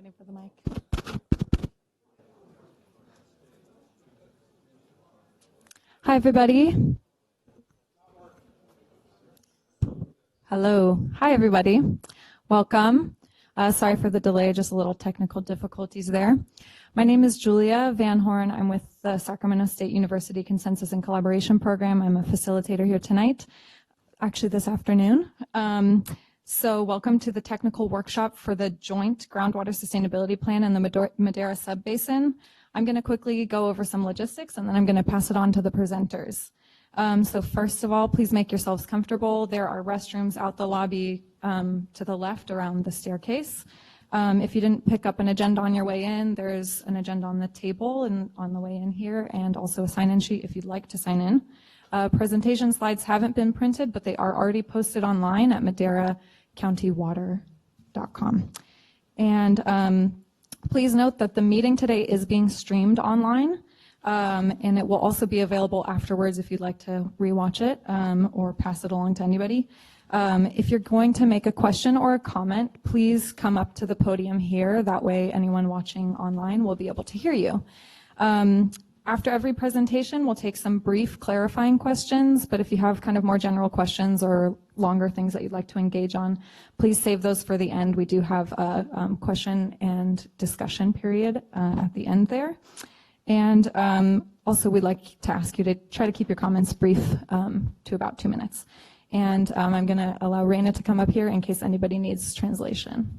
Waiting for the mic. Hi, everybody. Hello. Hi, everybody. Welcome. Sorry for the delay, just a little technical difficulties there. My name is Julia Van Horn. I'm with the Sacramento State University Consensus and Collaboration Program. I'm a facilitator here tonight, actually this afternoon. So welcome to the technical workshop for the Joint Groundwater Sustainability Plan in the Madera Subbasin. I'm going to quickly go over some logistics, and then I'm going to pass it on to the presenters. So first of all, please make yourselves comfortable. There are restrooms out the lobby to the left around the staircase. If you didn't pick up an agenda on your way in, there's an agenda on the table and on the way in here, and also a sign-in sheet if you'd like to sign in. Presentation slides haven't been printed, but they are already posted online at maderacountywater.com. And please note that the meeting today is being streamed online, and it will also be available afterwards if you'd like to rewatch it or pass it along to anybody. If you're going to make a question or a comment, please come up to the podium here. That way anyone watching online will be able to hear you. After every presentation, we'll take some brief clarifying questions, but if you have kind of more general questions or longer things that you'd like to engage on, please save those for the end. We do have a question and discussion period at the end there. And also we'd like to ask you to try to keep your comments brief to about 2 minutes. And I'm going to allow Reina to come up here in case anybody needs translation.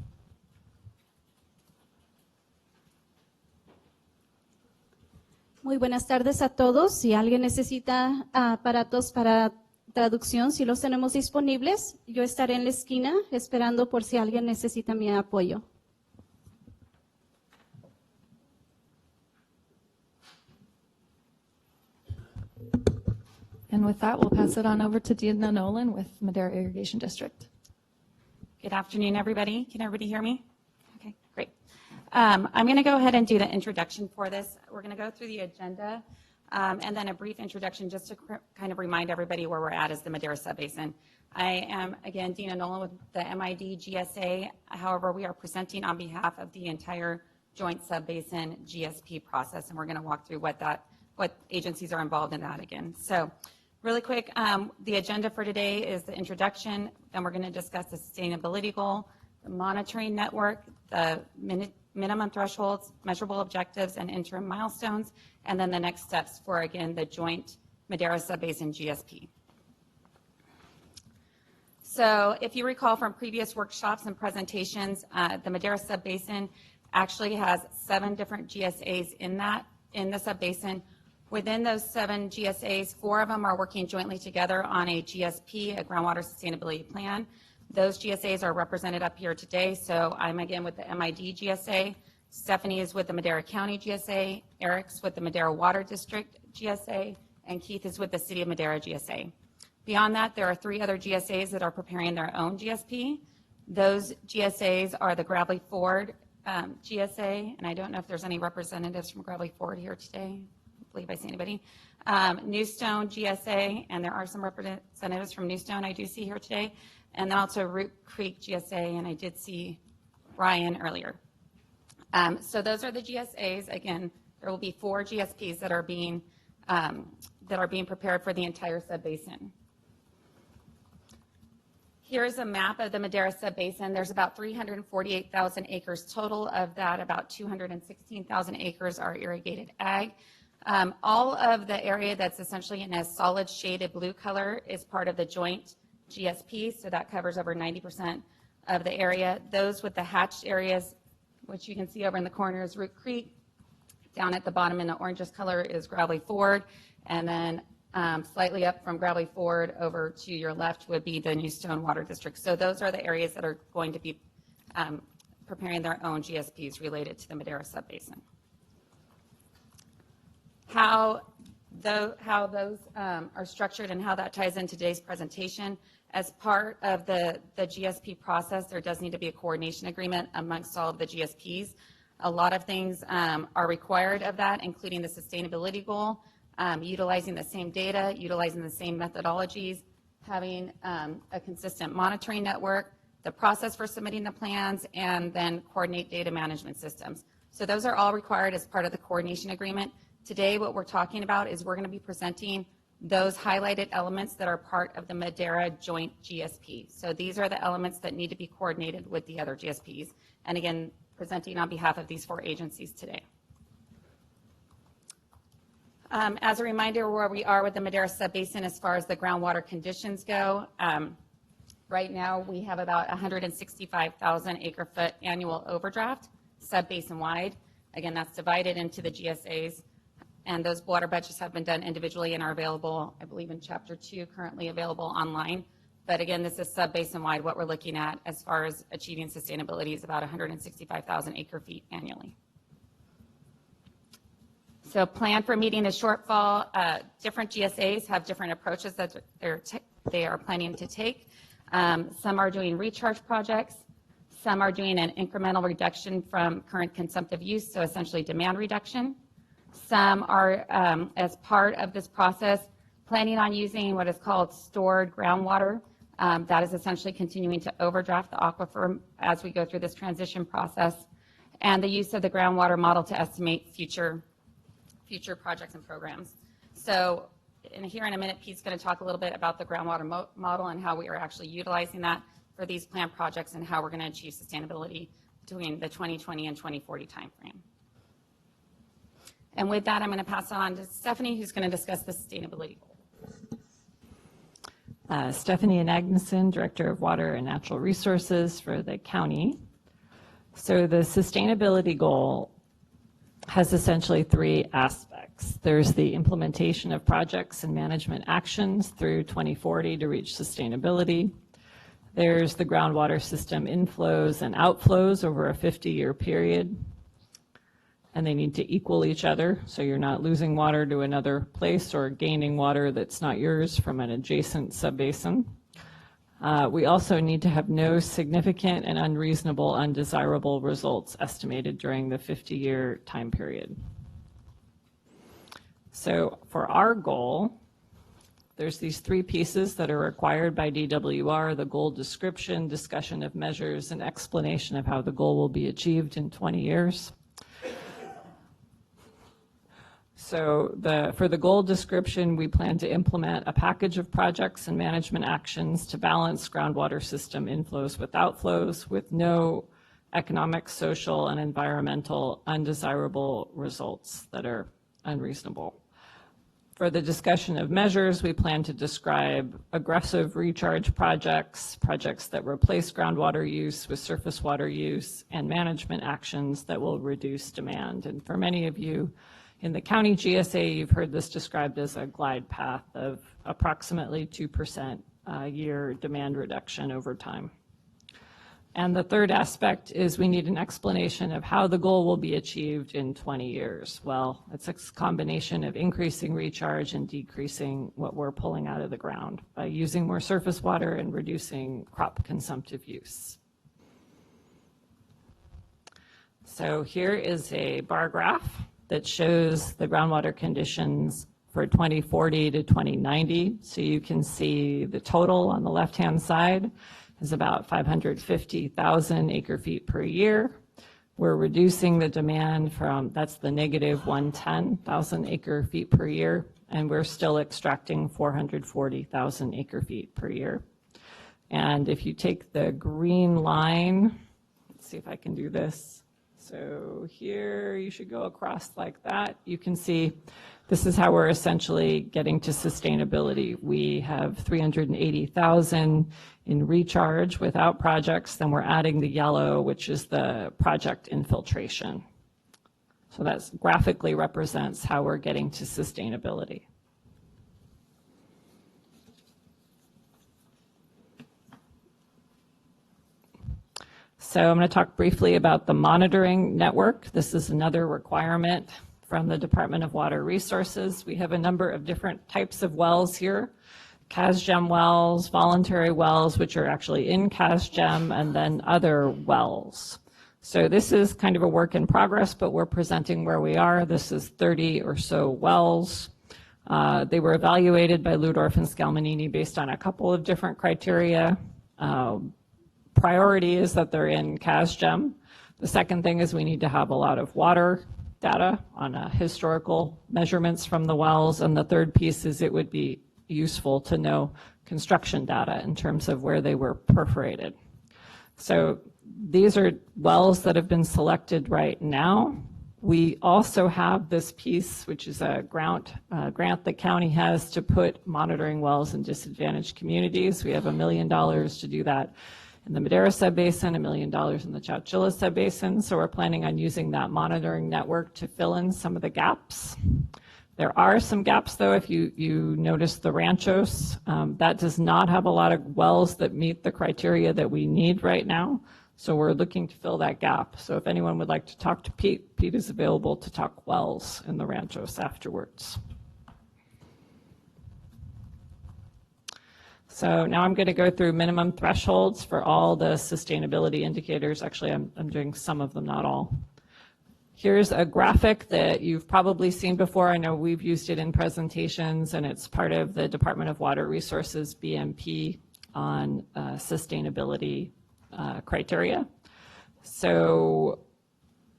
Muy buenas tardes a todos. Si alguien necesita aparatos para traducción, si los tenemos disponibles, yo estaré en la esquina esperando por si alguien necesita mi apoyo. And with that, we'll pass it on over to Dina Nolan with Madera Irrigation District. Good afternoon, everybody. Can everybody hear me? Okay, great. I'm going to go ahead and do the introduction for this. We're going to go through the agenda and then a brief introduction just to kind of remind everybody where we're at as the Madera Subbasin. I am, again, Dina Nolan with the MID GSA. However, we are presenting on behalf of the entire Joint Subbasin GSP process, and we're going to walk through what agencies are involved in that again. So really quick, the agenda for today is the introduction, then we're going to discuss the sustainability goal, the monitoring network, the minimum thresholds, measurable objectives, and interim milestones, and then the next steps for, again, the joint Madera Subbasin GSP. So if you recall from previous workshops and presentations, the Madera Subbasin actually has 7 different GSAs in the subbasin. Within those 7 GSAs, 4 of them are working jointly together on a GSP, a groundwater sustainability plan. Those GSAs are represented up here today. So I'm again with the MID GSA. Stephanie is with the Madera County GSA. Eric's with the Madera Water District GSA. And Keith is with the City of Madera GSA. Beyond that, there are 3 other GSAs that are preparing their own GSP. Those GSAs are the Gravelly Ford GSA. And I don't know if there's any representatives from Gravelly Ford here today. I believe I see anybody. Newstone GSA, and there are some representatives from Newstone I do see here today. And then also Root Creek GSA, and I did see Ryan earlier. So those are the GSAs. Again, there will be 4 GSPs that are being prepared for the entire subbasin. Here's a map of the Madera Subbasin. There's about 348,000 acres total. Of that, about 216,000 acres are irrigated ag. All of the area that's essentially in a solid shaded blue color is part of the joint GSP, so that covers over 90% of the area. Those with the hatched areas, which you can see over in the corner, is Root Creek. Down at the bottom in the orangish color is Gravelly Ford, and then slightly up from Gravelly Ford over to your left would be the Newstone Water District. So those are the areas that are going to be preparing their own GSPs related to the Madera Subbasin. How those are structured and how that ties into today's presentation. As part of the GSP process, there does need to be a coordination agreement amongst all of the GSPs. A lot of things are required of that, including the sustainability goal, utilizing the same data, utilizing the same methodologies, having a consistent monitoring network, the process for submitting the plans, and then coordinate data management systems. So those are all required as part of the coordination agreement. Today, what we're talking about is we're going to be presenting those highlighted elements that are part of the Madera joint GSP. So these are the elements that need to be coordinated with the other GSPs. And again, presenting on behalf of these 4 agencies today. As a reminder where we are with the Madera Subbasin as far as the groundwater conditions go, right now we have about 165,000 acre-foot annual overdraft, subbasin-wide. Again, that's divided into the GSAs, and those water budgets have been done individually and are available, I believe, in Chapter 2, currently available online. But again, this is subbasin-wide. What we're looking at as far as achieving sustainability is about 165,000 acre-feet annually. So plan for meeting the shortfall. Different GSAs have different approaches that they are planning to take. Some are doing recharge projects. Some are doing an incremental reduction from current consumptive use, so essentially demand reduction. Some are, as part of this process, planning on using what is called stored groundwater. That is essentially continuing to overdraft the aquifer as we go through this transition process, and the use of the groundwater model to estimate future projects and programs. So here in a minute, Pete's going to talk a little bit about the groundwater model and how we are actually utilizing that for these planned projects and how we're going to achieve sustainability between the 2020 and 2040 timeframe. And with that, I'm going to pass on to Stephanie, who's going to discuss the sustainability goal. Stephanie Agneson, Director of Water and Natural Resources for the county. So the sustainability goal has essentially 3 aspects. There's the implementation of projects and management actions through 2040 to reach sustainability. There's the groundwater system inflows and outflows over a 50-year period, and they need to equal each other, so you're not losing water to another place or gaining water that's not yours from an adjacent subbasin. We also need to have no significant and unreasonable, undesirable results estimated during the 50-year time period. So for our goal, there's these 3 pieces that are required by DWR: the goal description, discussion of measures, and explanation of how the goal will be achieved in 20 years. So for the goal description, we plan to implement a package of projects and management actions to balance groundwater system inflows with outflows with no economic, social, and environmental undesirable results that are unreasonable. For the discussion of measures, we plan to describe aggressive recharge projects, projects that replace groundwater use with surface water use, and management actions that will reduce demand. And for many of you, in the county GSA, you've heard this described as a glide path of approximately 2% year demand reduction over time. And the third aspect is we need an explanation of how the goal will be achieved in 20 years. Well, it's a combination of increasing recharge and decreasing what we're pulling out of the ground by using more surface water and reducing crop consumptive use. So here is a bar graph that shows the groundwater conditions for 2040 to 2090. So you can see the total on the left-hand side is about 550,000 acre-feet per year. We're reducing the demand from, that's the negative 110,000 acre-feet per year, and we're still extracting 440,000 acre-feet per year. And if you take the green line, let's see if I can do this. So here you should go across like that. You can see this is how we're essentially getting to sustainability. We have 380,000 in recharge without projects, then we're adding the yellow, which is the project infiltration. So that graphically represents how we're getting to sustainability. So I'm going to talk briefly about the monitoring network. This is another requirement from the Department of Water Resources. We have a number of different types of wells here: CASGEM wells, voluntary wells, which are actually in CASGEM, and then other wells. So this is kind of a work in progress, but we're presenting where we are. This is 30 or so wells. They were evaluated by Ludorf and Scalmanini based on a couple of different criteria. priority is that they're in CASGEM. The second thing is we need to have a lot of water data on historical measurements from the wells. And the third piece is it would be useful to know construction data in terms of where they were perforated. So these are wells that have been selected right now. We also have this piece, which is a grant the county has to put monitoring wells in disadvantaged communities. We have $1 million to do that in the Madera Subbasin, $1 million in the Chowchilla Subbasin. So we're planning on using that monitoring network to fill in some of the gaps. There are some gaps, though. If you notice the Ranchos, that does not have a lot of wells that meet the criteria that we need right now. So we're looking to fill that gap. So if anyone would like to talk to Pete, Pete is available to talk wells in the Ranchos afterwards. So now I'm going to go through minimum thresholds for all the sustainability indicators. Actually, I'm doing some of them, not all. Here's a graphic that you've probably seen before. I know we've used it in presentations, and it's part of the Department of Water Resources BMP on sustainability criteria. So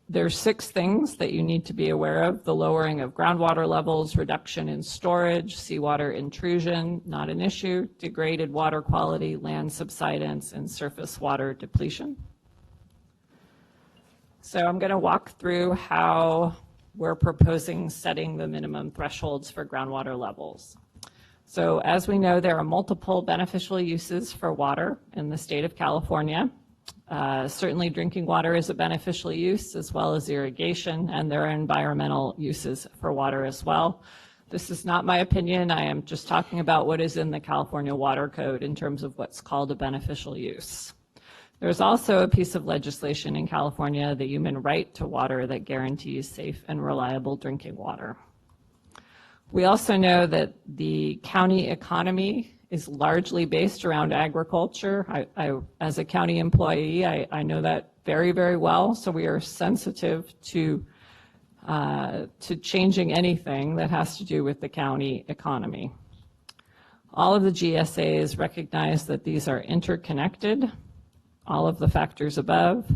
there's 6 things that you need to be aware of: the lowering of groundwater levels, reduction in storage, seawater intrusion, not an issue, degraded water quality, land subsidence, and surface water depletion. So I'm going to walk through how we're proposing setting the minimum thresholds for groundwater levels. So as we know, there are multiple beneficial uses for water in the state of California. Certainly drinking water is a beneficial use, as well as irrigation, and there are environmental uses for water as well. This is not my opinion. I am just talking about what is in the California Water Code in terms of what's called a beneficial use. There's also a piece of legislation in California, the human right to water, that guarantees safe and reliable drinking water. We also know that the county economy is largely based around agriculture. As a county employee, I know that very, very well. So we are sensitive to changing anything that has to do with the county economy. All of the GSAs recognize that these are interconnected, all of the factors above,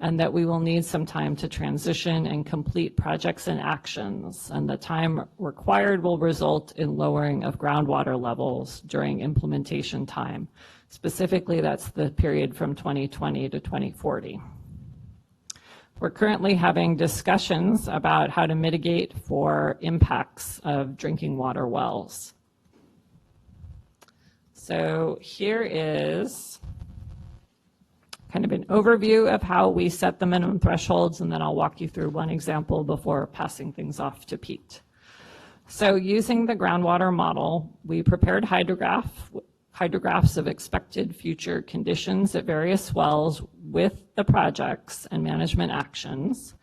and that we will need some time to transition and complete projects and actions, and the time required will result in lowering of groundwater levels during implementation time. Specifically, that's the period from 2020 to 2040. We're currently having discussions about how to mitigate for impacts of drinking water wells. So here is kind of an overview of how we set the minimum thresholds, and then I'll walk you through one example before passing things off to Pete. So using the groundwater model, we prepared hydrographs of expected future conditions at various wells with the projects and management actions.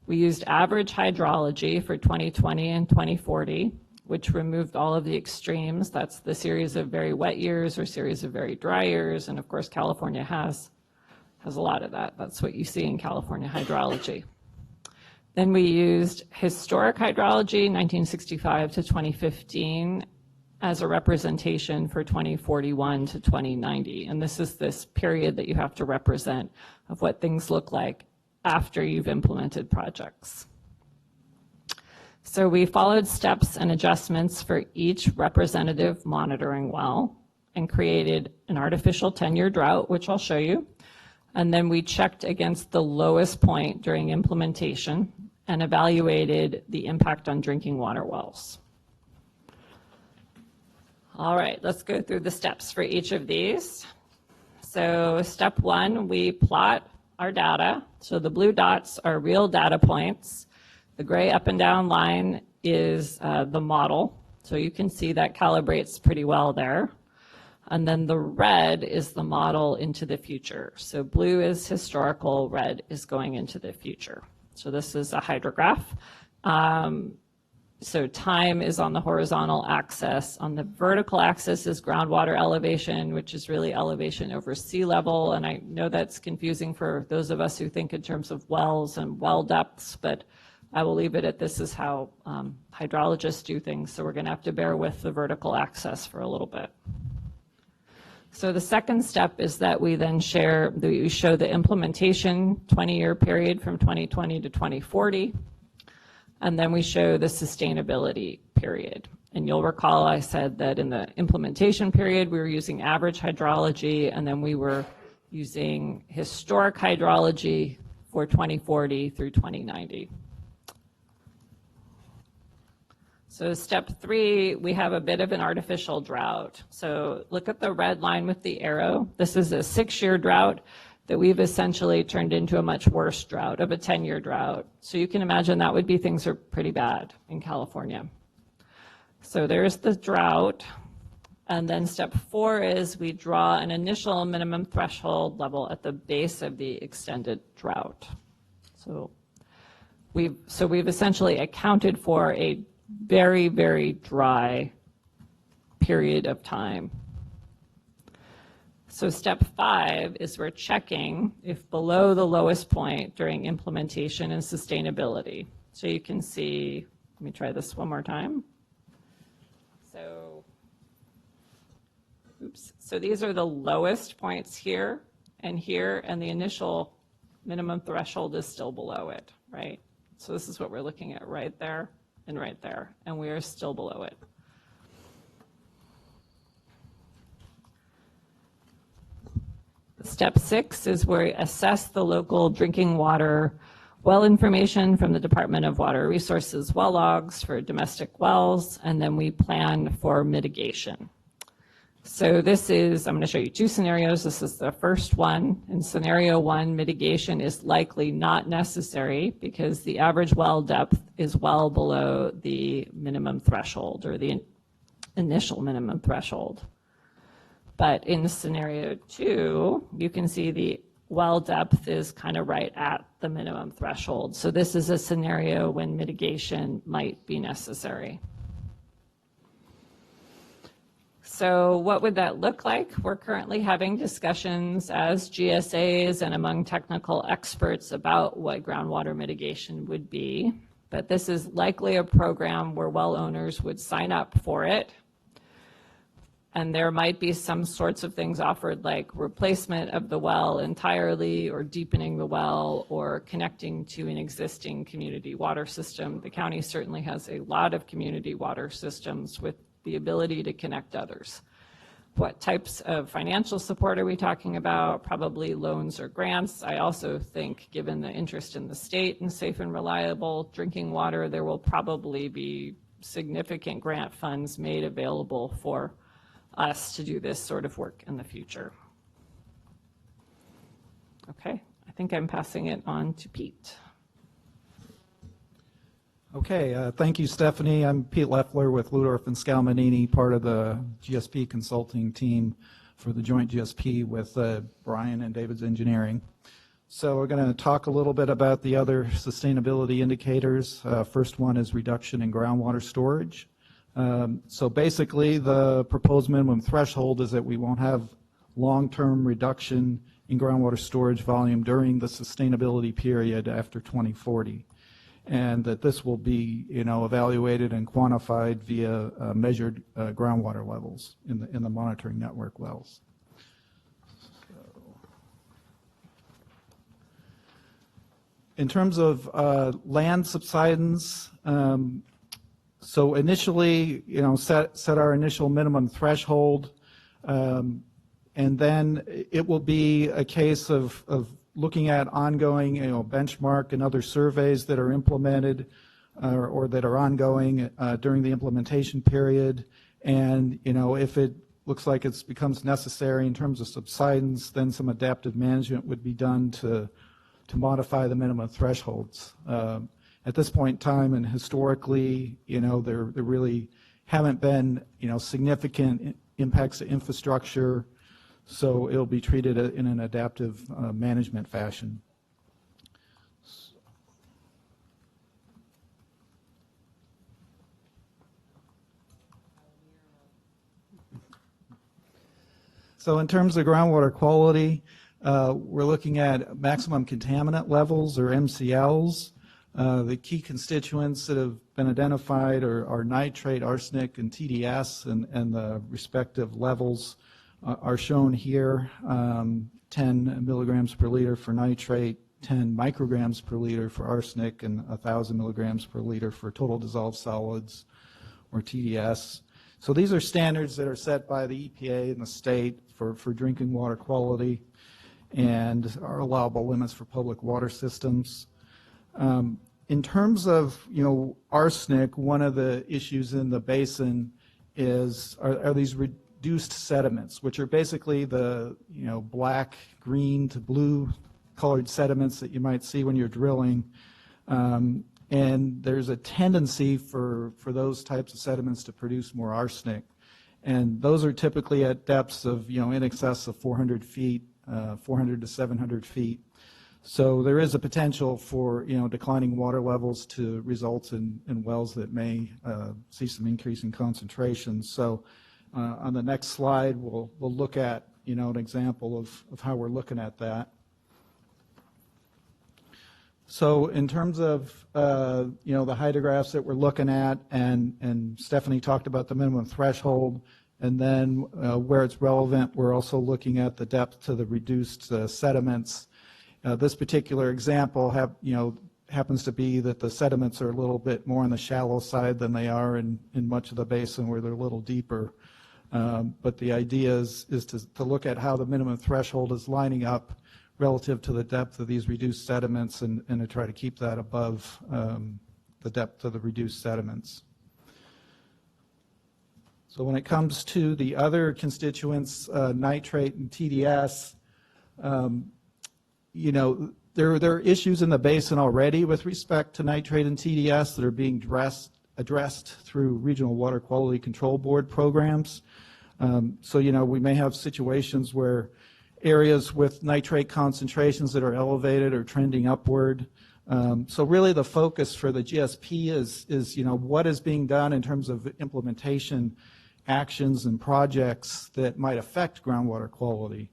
We used average hydrology for 2020 and 2040, which removed all of the extremes. That's the series of very wet years or series of very dry years, and of course California has a lot of that. That's what you see in California hydrology. Then we used historic hydrology, 1965 to 2015, as a representation for 2041 to 2090. And this is this period that you have to represent of what things look like after you've implemented projects. So we followed steps and adjustments for each representative monitoring well and created an artificial 10-year drought, which I'll show you. And then we checked against the lowest point during implementation and evaluated the impact on drinking water wells. All right, let's go through the steps for each of these. So step 1, we plot our data. So the blue dots are real data points. The gray up and down line is the model. So you can see that calibrates pretty well there. And then the red is the model into the future. So blue is historical, red is going into the future. So this is a hydrograph. So time is on the horizontal axis. On the vertical axis is groundwater elevation, which is really elevation over sea level. And I know that's confusing for those of us who think in terms of wells and well depths, but I will leave it at this is how hydrologists do things. So we're going to have to bear with the vertical axis for a little bit. So the second step is that we then show the implementation 20-year period from 2020 to 2040, and then we show the sustainability period. And you'll recall I said that in the implementation period, we were using average hydrology, and then we were using historic hydrology for 2040 through 2090. So step 3, we have a bit of an artificial drought. So look at the red line with the arrow. This is a 6-year drought that we've essentially turned into a much worse drought of a 10-year drought. So you can imagine that would be things are pretty bad in California. So there's the drought. And then step 4 is we draw an initial minimum threshold level at the base of the extended drought. So we've essentially accounted for a very, very dry period of time. So step 5 is we're checking if below the lowest point during implementation and sustainability. So you can see, let me try this one more time. So these are the lowest points here, and the initial minimum threshold is still below it, right? So this is what we're looking at right there, and we are still below it. Step 6 is where we assess the local drinking water well information from the Department of Water Resources well logs for domestic wells, and then we plan for mitigation. So this is, I'm going to show you 2 scenarios. This is the first one. In scenario 1, mitigation is likely not necessary because the average well depth is well below the minimum threshold or the initial minimum threshold. But in scenario 2, you can see the well depth is kind of right at the minimum threshold. So this is a scenario when mitigation might be necessary. So what would that look like? We're currently having discussions as GSAs and among technical experts about what groundwater mitigation would be. But this is likely a program where well owners would sign up for it. And there might be some sorts of things offered like replacement of the well entirely or deepening the well or connecting to an existing community water system. The county certainly has a lot of community water systems with the ability to connect others. What types of financial support are we talking about? Probably loans or grants. I also think, given the interest in the state in safe and reliable drinking water, there will probably be significant grant funds made available for us to do this sort of work in the future. Okay, I think I'm passing it on to Pete. Okay, thank you, Stephanie. I'm Pete Leffler with Ludorf and Scalmanini, part of the GSP consulting team for the joint GSP with Brian and David's Engineering. So we're going to talk a little bit about the other sustainability indicators. First one is reduction in groundwater storage. So basically, the proposed minimum threshold is that we won't have long-term reduction in groundwater storage volume during the sustainability period after 2040. And that this will be, evaluated and quantified via measured groundwater levels in the monitoring network wells. In terms of land subsidence, so initially, set our initial minimum threshold, and then it will be a case of looking at ongoing, benchmark and other surveys that are implemented or that are ongoing during the implementation period. And, if it looks like it becomes necessary in terms of subsidence, then some adaptive management would be done to modify the minimum thresholds. At this point in time and historically, there really haven't been, significant impacts to infrastructure. So it'll be treated in an adaptive management fashion. So in terms of groundwater quality, we're looking at maximum contaminant levels or MCLs. The key constituents that have been identified are nitrate, arsenic, and TDS and the respective levels. are shown here. 10 milligrams per liter for nitrate, 10 micrograms per liter for arsenic, and 1,000 milligrams per liter for total dissolved solids, or TDS. So these are standards that are set by the EPA and the state for drinking water quality and are allowable limits for public water systems. In terms of, arsenic, one of the issues in the basin are these reduced sediments, which are basically the, black, green to blue colored sediments that you might see when you're drilling. And there's a tendency for those types of sediments to produce more arsenic. And those are typically at depths of, in excess of 400 feet, 400 to 700 feet. So there is a potential for, declining water levels to result in wells that may see some increase in concentrations. So on the next slide, we'll look at, an example of how we're looking at that. So in terms of, the hydrographs that we're looking at, and Stephanie talked about the minimum threshold, and then where it's relevant, we're also looking at the depth to the reduced sediments. This particular example happens to be that the sediments are a little bit more on the shallow side than they are in much of the basin where they're a little deeper. But the idea is to look at how the minimum threshold is lining up relative to the depth of these reduced sediments and to try to keep that above the depth of the reduced sediments. So when it comes to the other constituents, nitrate and TDS, there are issues in the basin already with respect to nitrate and TDS that are being addressed through Regional Water Quality Control Board programs. So, we may have situations where areas with nitrate concentrations that are elevated or trending upward. So really the focus for the GSP is what is being done in terms of implementation actions and projects that might affect groundwater quality.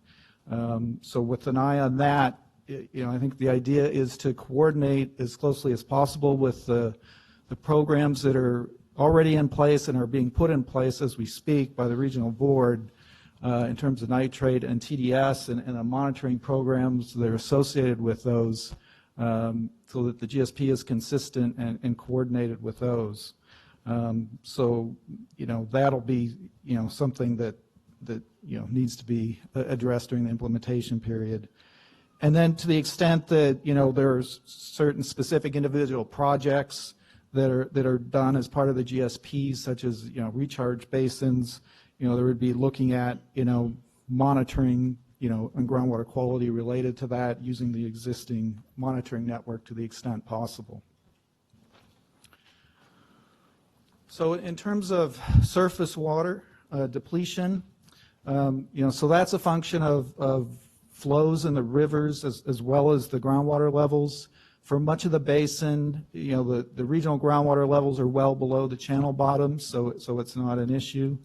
So with an eye on that, I think the idea is to coordinate as closely as possible with the programs that are already in place and are being put in place as we speak by the regional board in terms of nitrate and TDS and the monitoring programs that are associated with those so that the GSP is consistent and coordinated with those. So, that'll be, something that needs to be addressed during the implementation period. And then to the extent that, there's certain specific individual projects that are done as part of the GSP, such as, recharge basins, there would be looking at, monitoring, and groundwater quality related to that using the existing monitoring network to the extent possible. So in terms of surface water depletion, so that's a function of flows in the rivers as well as the groundwater levels. For much of the basin, the regional groundwater levels are well below the channel bottoms, so it's not an issue.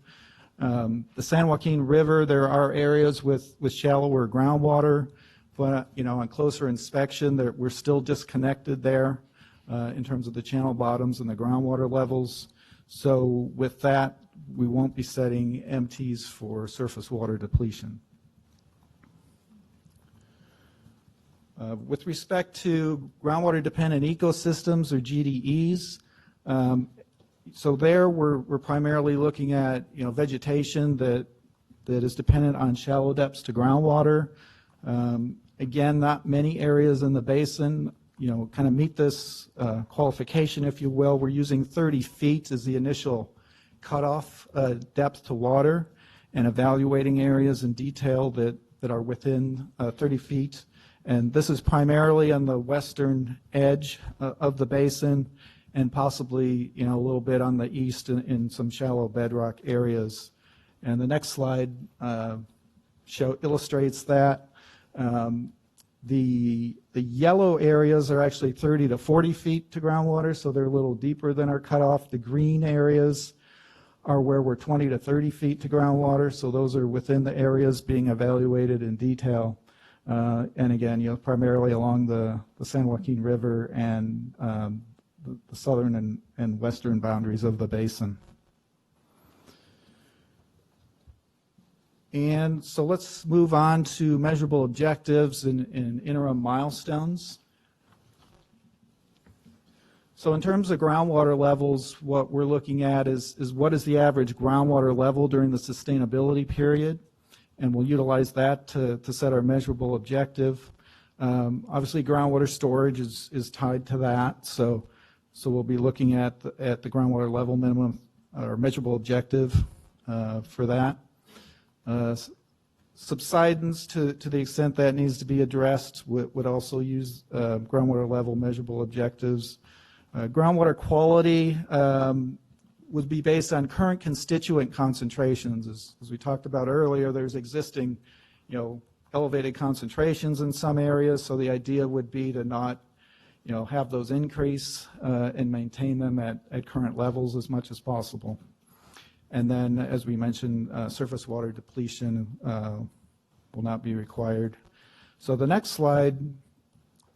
The San Joaquin River, there are areas with shallower groundwater, but on closer inspection, we're still disconnected there in terms of the channel bottoms and the groundwater levels. So with that, we won't be setting MTs for surface water depletion. With respect to groundwater dependent ecosystems, or GDEs, so there we're primarily looking at vegetation that is dependent on shallow depths to groundwater. Again, not many areas in the basin kind of meet this qualification, if you will. We're using 30 feet as the initial cutoff depth to water and evaluating areas in detail that are within 30 feet. And this is primarily on the western edge of the basin and possibly a little bit on the east in some shallow bedrock areas. And the next slide illustrates that. The yellow areas are actually 30 to 40 feet to groundwater, so they're a little deeper than our cutoff. The green areas are where we're 20 to 30 feet to groundwater, so those are within the areas being evaluated in detail. And again, primarily along the San Joaquin River and the southern and western boundaries of the basin. And so let's move on to measurable objectives and interim milestones. So in terms of groundwater levels, what we're looking at is what is the average groundwater level during the sustainability period, and we'll utilize that to set our measurable objective. Obviously, groundwater storage is tied to that, so we'll be looking at the groundwater level minimum or measurable objective for that. Subsidence, to the extent that needs to be addressed, would also use groundwater level measurable objectives. Groundwater quality would be based on current constituent concentrations. As we talked about earlier, there's existing, elevated concentrations in some areas, so the idea would be to not, have those increase and maintain them at current levels as much as possible. And then, as we mentioned, surface water depletion will not be required. So the next slide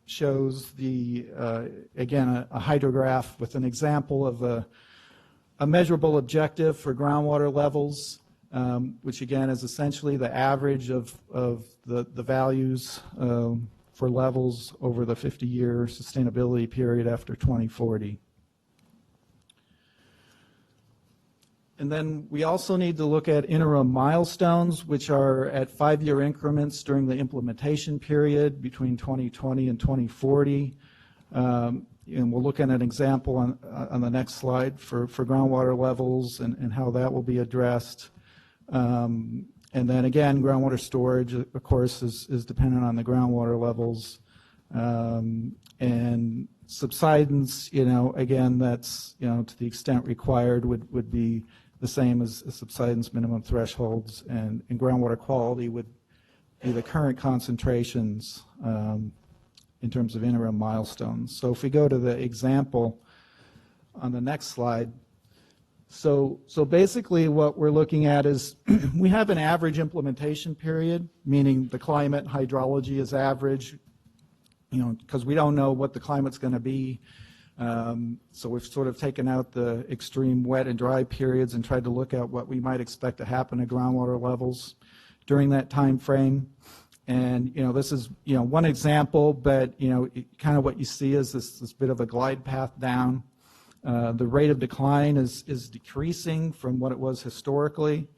shows again, a hydrograph with an example of a measurable objective for groundwater levels, which again is essentially the average of the values for levels over the 50-year sustainability period after 2040. And then we also need to look at interim milestones, which are at 5-year increments during the implementation period between 2020 and 2040. And we'll look at an example on the next slide for groundwater levels and how that will be addressed. And then again, groundwater storage, of course, is dependent on the groundwater levels. And subsidence, again, that's, to the extent required would be the same as subsidence minimum thresholds, and groundwater quality would be the current concentrations in terms of interim milestones. So if we go to the example on the next slide, so basically what we're looking at is we have an average implementation period, meaning the climate hydrology is average, because we don't know what the climate's going to be. So we've sort of taken out the extreme wet and dry periods and tried to look at what we might expect to happen to groundwater levels during that time frame. And this is one example, but kind of what you see is this bit of a glide path down. The rate of decline is decreasing from what it was historically,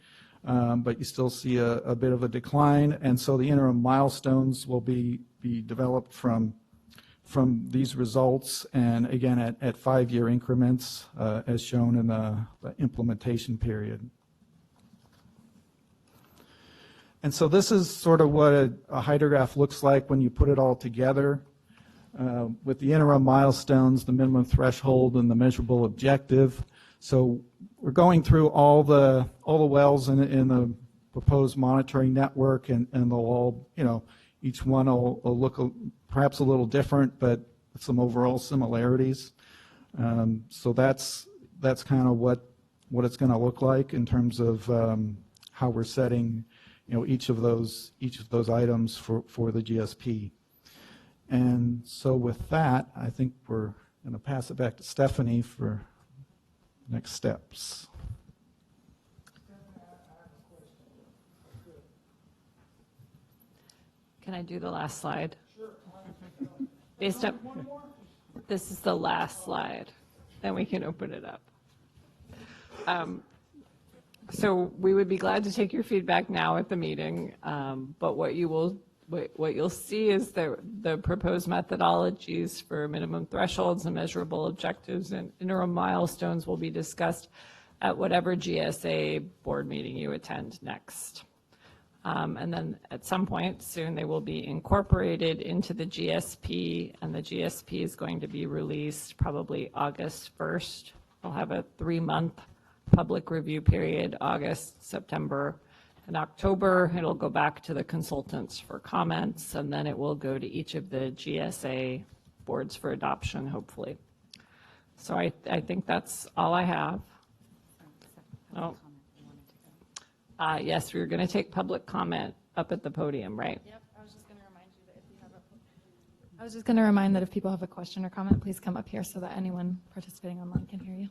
but you still see a bit of a decline, and so the interim milestones will be developed from these results, and again at 5-year increments as shown in the implementation period. And so this is sort of what a hydrograph looks like when you put it all together, with the interim milestones, the minimum threshold, and the measurable objective. So we're going through all the wells in the proposed monitoring network, and they'll all, each one will look perhaps a little different, but some overall similarities. So that's kind of what it's going to look like in terms of how we're setting, each of those items for the GSP. And so with that, I think we're going to pass it back to Stephanie for next steps. Can I do the last slide? Sure. Based up, this is the last slide, then we can open it up. So we would be glad to take your feedback now at the meeting, but what you'll see is the proposed methodologies for minimum thresholds and measurable objectives and interim milestones will be discussed at whatever GSA board meeting you attend next. And then at some point soon they will be incorporated into the GSP, and the GSP is going to be released probably August 1st. We'll have a 3-month public review period, August, September, and October. It'll go back to the consultants for comments, and then it will go to each of the GSA boards for adoption, hopefully. So I think that's all I have. Oh. Yes, we're going to take public comment up at the podium, right? Yep, I was just going to remind you that if you have I was just going to remind that if people have a question or comment, please come up here so that anyone participating online can hear you.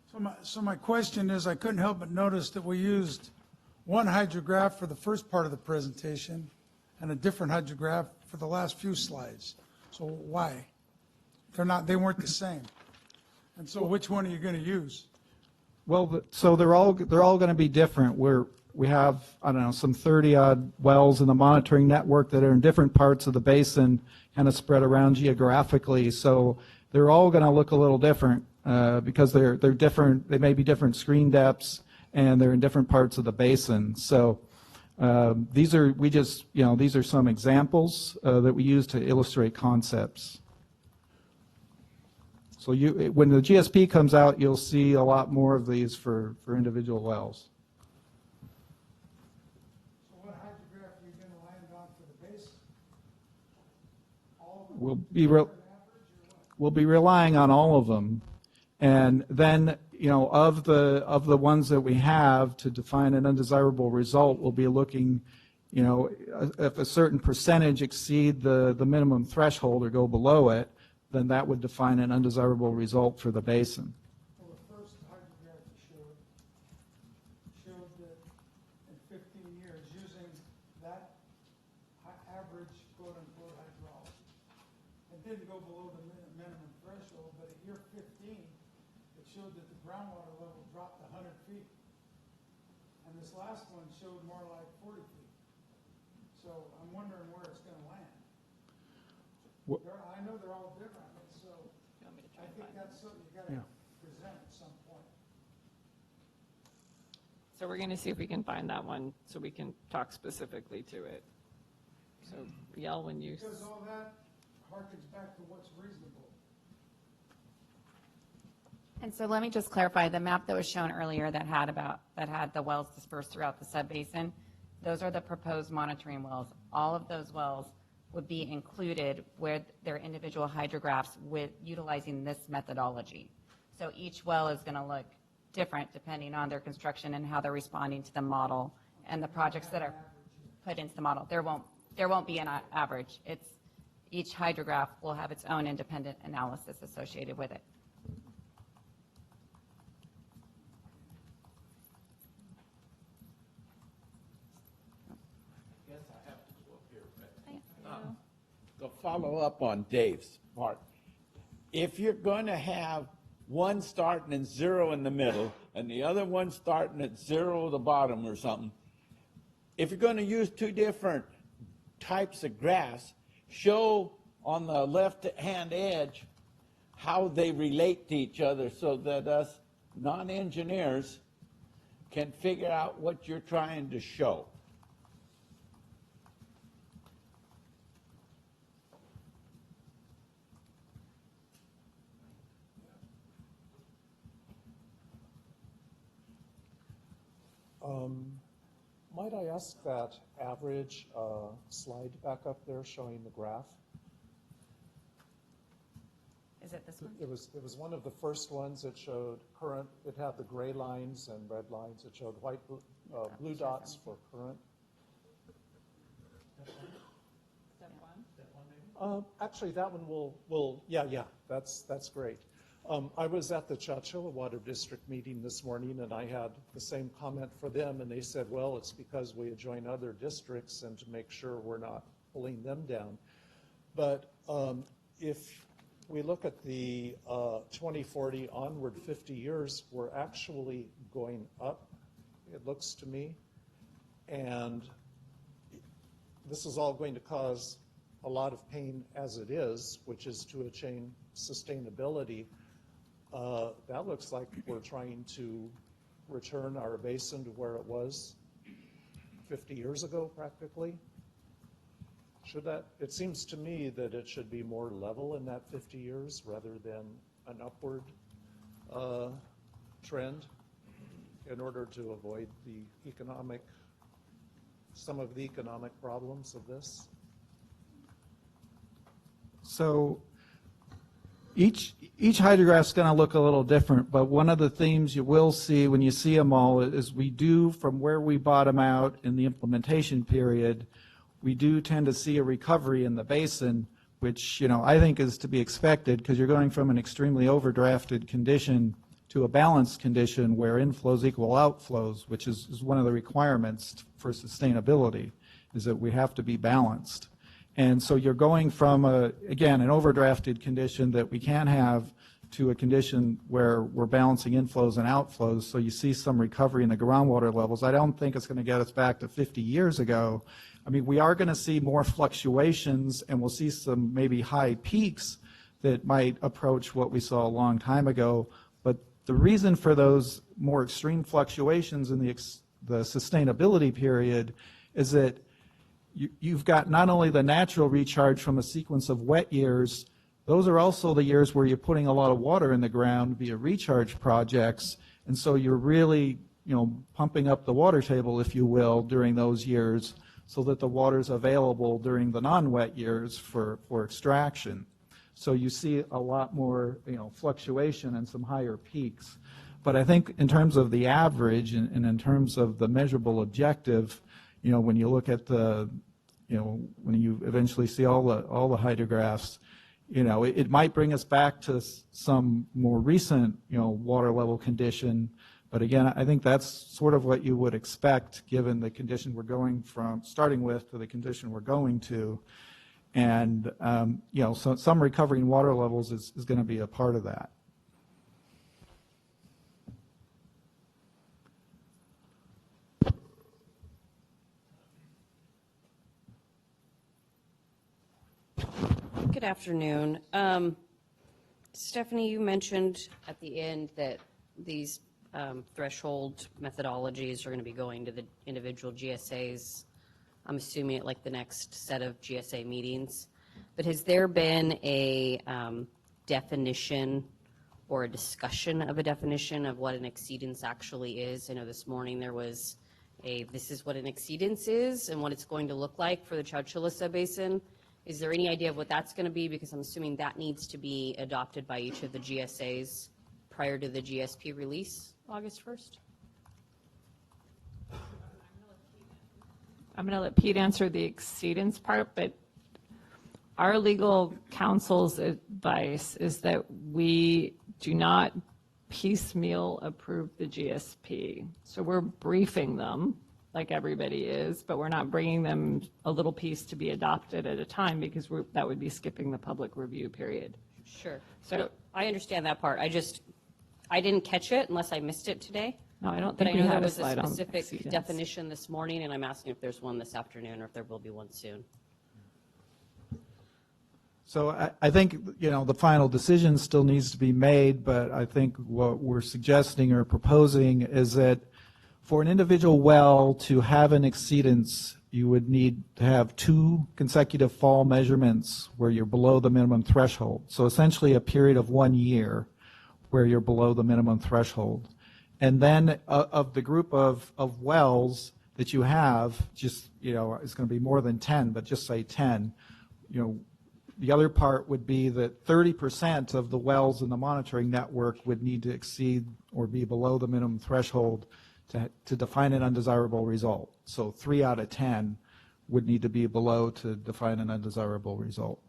So my question is, I couldn't help but notice that we used one hydrograph for the first part of the presentation and a different hydrograph for the last few slides. So why? They weren't the same. And so which one are you going to use? Well, so they're all going to be different. We have, I don't know, some 30-odd wells in the monitoring network that are in different parts of the basin, kind of spread around geographically. So they're all going to look a little different because they're different. They may be different screen depths, and they're in different parts of the basin. So these are some examples that we use to illustrate concepts. So when the GSP comes out, you'll see a lot more of these for individual wells. So what hydrograph are you going to land on for the basin? All of them? We'll be relying on all of them, and then of the ones that we have to define an undesirable result, we'll be looking, if a certain percentage exceed the minimum threshold or go below it, then that would define an undesirable result for the basin. Well, the first hydrograph you showed that in 15 years, using that average quote-unquote hydrology, it didn't go below the minimum threshold, but at year 15, it showed that the groundwater level dropped 100 feet. And this last one showed more like 40 feet. So I'm wondering where it's going to land. I know they're all different, so I think that's something you got to present at some point. So we're going to see if we can find that one so we can talk specifically to it. So yell when you... Because all that harkens back to what's reasonable. And so let me just clarify, the map that was shown earlier that had the wells dispersed throughout the subbasin, those are the proposed monitoring wells. All of those wells would be included with their individual hydrographs with utilizing this methodology. So each well is going to look different depending on their construction and how they're responding to the model and the projects that are put into the model. There won't be an average. Each hydrograph will have its own independent analysis associated with it. To follow up on Dave's part, if you're going to have one starting at 0 in the middle and the other one starting at 0 at the bottom or something, if you're going to use two different types of graphs, show on the left-hand edge how they relate to each other so that us non-engineers can figure out what you're trying to show. Might I ask that average slide back up there showing the graph? Is it this one? It was one of the first ones that showed current. It had the gray lines and red lines. It showed white, blue dots for current. Step one? Actually, that one will yeah, that's great. I was at the Chowchilla Water District meeting this morning, and I had the same comment for them, and they said, well, it's because we adjoin other districts and to make sure we're not pulling them down. But if we look at the 2040 onward 50 years, we're actually going up, it looks to me, and this is all going to cause a lot of pain as it is, which is to attain sustainability. That looks like we're trying to return our basin to where it was 50 years ago, practically. It seems to me that it should be more level in that 50 years rather than an upward trend in order to avoid some of the economic problems of this. So each hydrograph is going to look a little different, but one of the themes you will see when you see them all is we do, from where we bottom out in the implementation period, we do tend to see a recovery in the basin, which I think is to be expected because you're going from an extremely overdrafted condition to a balanced condition where inflows equal outflows, which is one of the requirements for sustainability, is that we have to be balanced. And so you're going from, again, an overdrafted condition that we can have to a condition where we're balancing inflows and outflows, so you see some recovery in the groundwater levels. I don't think it's going to get us back to 50 years ago. I mean, we are going to see more fluctuations, and we'll see some maybe high peaks that might approach what we saw a long time ago. But the reason for those more extreme fluctuations in the sustainability period is that you've got not only the natural recharge from a sequence of wet years, those are also the years where you're putting a lot of water in the ground via recharge projects, and so you're really, pumping up the water table, if you will, during those years so that the water's available during the non-wet years for extraction. So you see a lot more, fluctuation and some higher peaks. But I think in terms of the average and in terms of the measurable objective, when you look at when you eventually see all the hydrographs, it might bring us back to some more recent, water level condition. But again, I think that's sort of what you would expect given the condition we're starting with to the condition we're going to. And, so some recovery in water levels is going to be a part of that. Good afternoon. Stephanie, you mentioned at the end that these threshold methodologies are going to be going to the individual GSAs, I'm assuming at like the next set of GSA meetings. But has there been a definition or a discussion of a definition of what an exceedance actually is? I know this morning there was this is what an exceedance is and what it's going to look like for the Chowchilla Subbasin. Is there any idea of what that's going to be? Because I'm assuming that needs to be adopted by each of the GSAs prior to the GSP release, August 1st? I'm going to let Pete answer the exceedance part, but our legal counsel's advice is that we do not piecemeal approve the GSP. So we're briefing them like everybody is, but we're not bringing them a little piece to be adopted at a time because that would be skipping the public review period. Sure. So I understand that part. I didn't catch it unless I missed it today. No, I don't But think I we know there had a was a slide on specific exceedance. definition this morning, and I'm asking if there's one this afternoon or if there will be one soon. So I think, the final decision still needs to be made, but I think what we're suggesting or proposing is that for an individual well to have an exceedance, you would need to have 2 consecutive fall measurements where you're below the minimum threshold. So essentially a period of 1 year where you're below the minimum threshold. And then of the group of wells that you have, just, it's going to be more than 10, but just say 10, the other part would be that 30% of the wells in the monitoring network would need to exceed or be below the minimum threshold to define an undesirable result. So 3 out of 10 would need to be below to define an undesirable result.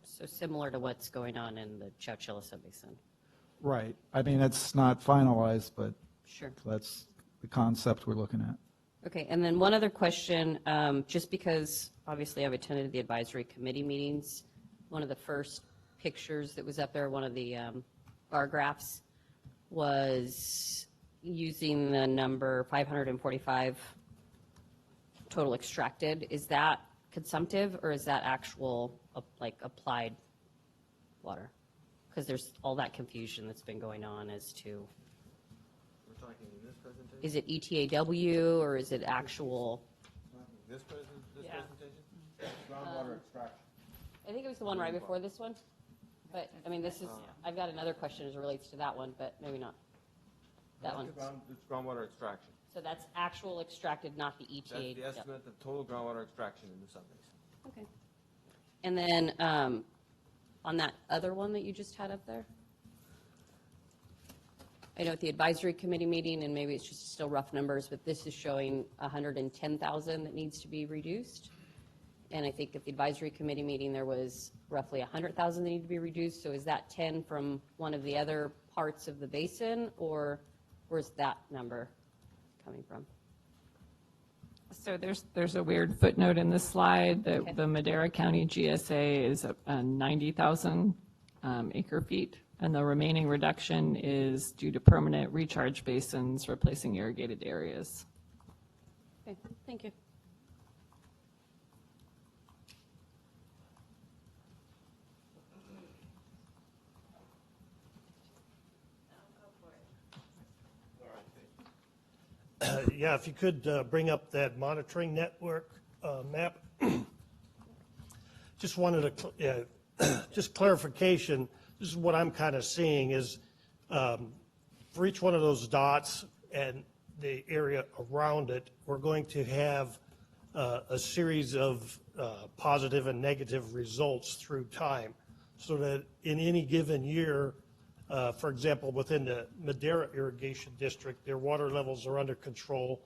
So similar to what's going on in the Chowchilla Subbasin. Right. I mean, it's not finalized, but Sure. that's the concept we're looking at. Okay, and then one other question, just because obviously I've attended the advisory committee meetings, one of the first pictures that was up there, one of the bar graphs, was using the number 545 total extracted. Is that consumptive or is that actual like applied water? Because there's all that confusion that's been going on as to, We're talking in this presentation? is it ETAW or is it actual? This Yeah. presentation? Groundwater extraction. I think it was the one right before this one, but, I mean, this is, I've got another question as it relates to that one, but maybe not. That one. It's groundwater extraction. So that's actual extracted, not the ETA. That's the estimate of total groundwater extraction in the subbasin. Okay. And then, on that other one that you just had up there? I know at the advisory committee meeting, and maybe it's just still rough numbers, but this is showing 110,000 that needs to be reduced. And I think at the advisory committee meeting, there was roughly 100,000 that need to be reduced. So is that 10 from one of the other parts of the basin, or where's that number coming from? So there's a weird footnote in this slide that Okay. the Madera County GSA is a 90,000 acre feet, and the remaining reduction is due to permanent recharge basins replacing irrigated areas. Okay, thank you. Yeah, if you could bring up that monitoring network map. Just wanted to, just clarification, this is what I'm kind of seeing is for each one of those dots and the area around it, we're going to have a series of positive and negative results through time, so that in any given year, for example, within the Madera irrigation district, their water levels are under control,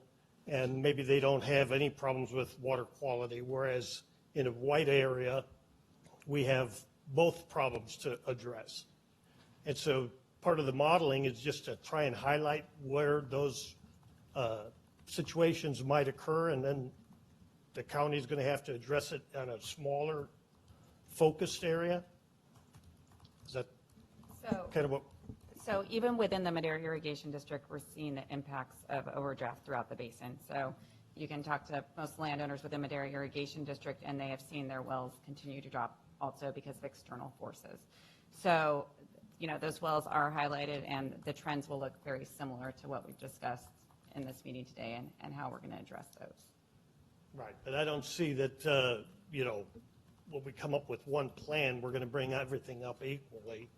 and maybe they don't have any problems with water quality, whereas in a white area, we have both problems to address. And so part of the modeling is just to try and highlight where those situations might occur, and then the county is going to have to address it on a smaller focused area. Is that kind of what? So even within the Madera Irrigation District, we're seeing the impacts of overdraft throughout the basin. So you can talk to most landowners within Madera Irrigation District, and they have seen their wells continue to drop also because of external forces. So, you know, those wells are highlighted, and the trends will look very similar to what we've discussed in this meeting today, and how we're going to address those. Right, but I don't see that, you know, when we come up with one plan, we're going to bring everything up equally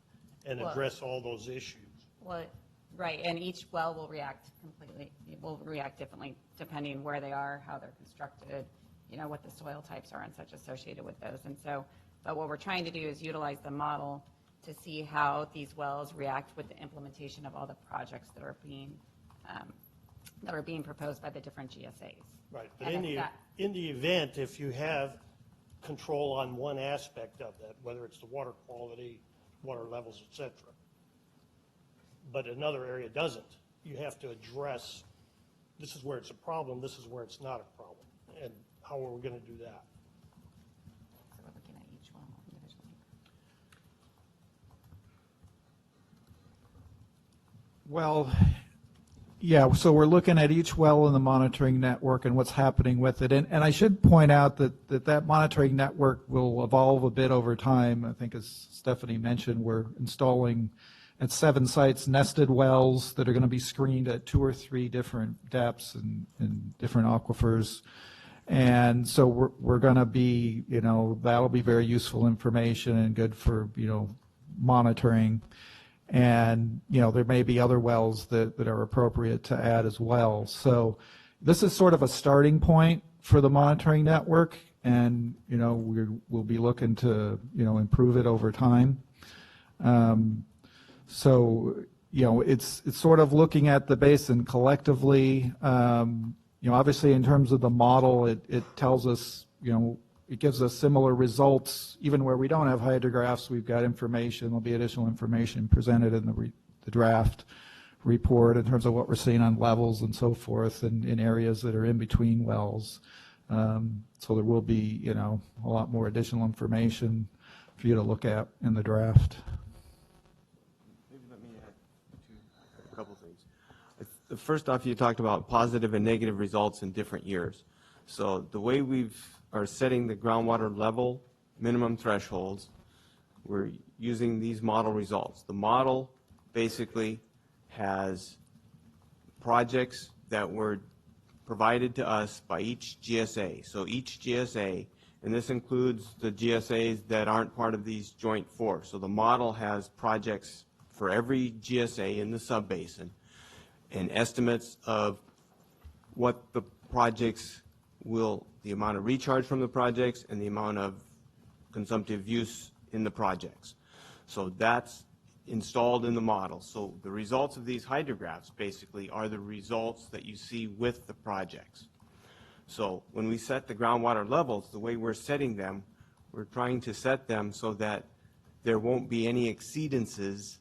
and Well- address all those issues. Well, right, and each well will react completely, will react differently depending where they are, how they're constructed, you know, what the soil types are and such associated with those. And so, but what we're trying to do is utilize the model to see how these wells react with the implementation of all the projects that are being proposed by the different GSAs. Right, but And in the event, if you have control on one aspect of that, whether it's the water quality, water levels, et cetera, but another area doesn't, you have to address, this is where it's a problem, this is where it's not a problem, and how are we going to do that? So we're looking at each well individually. Well, yeah, so we're looking at each well in the monitoring network and what's happening with it. And I should point out that monitoring network will evolve a bit over time. I think as Stephanie mentioned, we're installing at 7 sites nested wells that are going to be screened at 2 or 3 different depths and different aquifers. And so we're going to be, you know, that'll be very useful information and good for, you know, monitoring. And, you know, there may be other wells that are appropriate to add as well. So this is sort of a starting point for the monitoring network. And, you know, we'll be looking to, you know, improve it over time. So, you know, it's sort of looking at the basin collectively. You know, obviously in terms of the model, it tells us, you know, it gives us similar results. Even where we don't have hydrographs, we've got information. There'll be additional information presented in the draft report in terms of what we're seeing on levels and so forth, and in areas that are in between wells. So there will be, you know, a lot more additional information for you to look at in the draft. Maybe let me add a couple things. First off, you talked about positive and negative results in different years. So the way we are setting the groundwater level minimum thresholds, we're using these model results. The model basically has projects that were provided to us by each GSA. So each GSA, and this includes the GSAs that aren't part of these joint 4. So the model has projects for every GSA in the subbasin and estimates of what the projects will, the amount of recharge from the projects and the amount of consumptive use in the projects. So that's installed in the model. So the results of these hydrographs basically are the results that you see with the projects. So when we set the groundwater levels, the way we're setting them, we're trying to set them so that there won't be any exceedances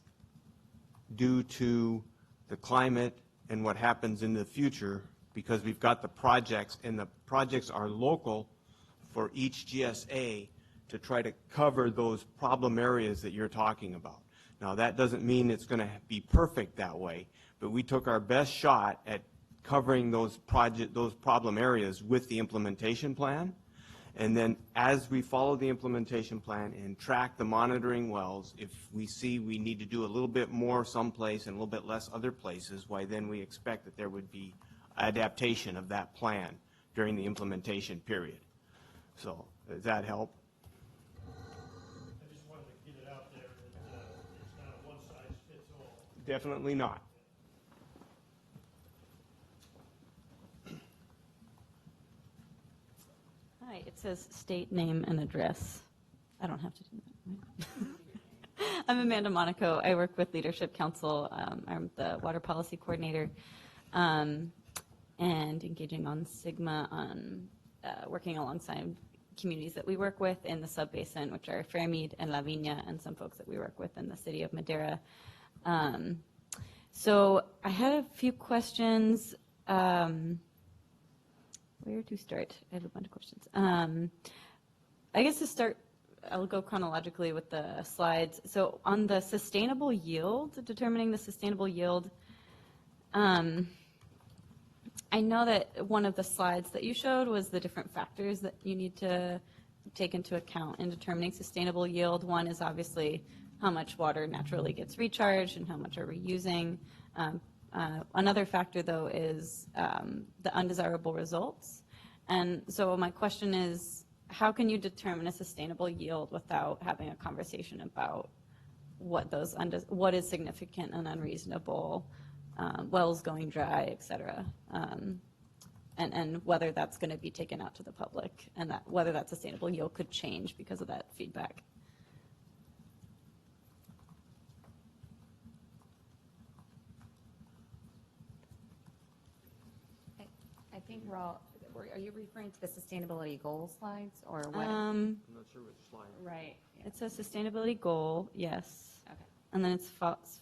due to the climate and what happens in the future, because we've got the projects, and the projects are local for each GSA to try to cover those problem areas that you're talking about. Now, that doesn't mean it's going to be perfect that way, but we took our best shot at covering those problem areas with the implementation plan. And then as we follow the implementation plan and track the monitoring wells, if we see we need to do a little bit more someplace and a little bit less other places, why then we expect that there would be adaptation of that plan during the implementation period. So does that help? I just wanted to get it out there that it's not a one-size-fits-all. Definitely not. Hi, it says state name and address. I don't have to do that. Right? I'm Amanda Monaco. I work with Leadership Council. I'm the water policy coordinator and engaging on SIGMA on working alongside communities that we work with in the Subbasin, which are Fairmead and La Viña, and some folks that we work with in the city of Madera. So I had a few questions. Where to start? I have a bunch of questions. I guess to start, I'll go chronologically with the slides. So on the sustainable yield, determining the sustainable yield, I know that one of the slides that you showed was the different factors that you need to take into account in determining sustainable yield. One is obviously how much water naturally gets recharged and how much are we using. Another factor, though, is the undesirable results. And so my question is, how can you determine a sustainable yield without having a conversation about what is significant and unreasonable, wells going dry, et cetera, and whether that's going to be taken out to the public, and whether that sustainable yield could change because of that feedback? I think are you referring to the sustainability goal slides or what? I'm not sure which slide. Right. It's a sustainability goal, yes. Okay. And then it's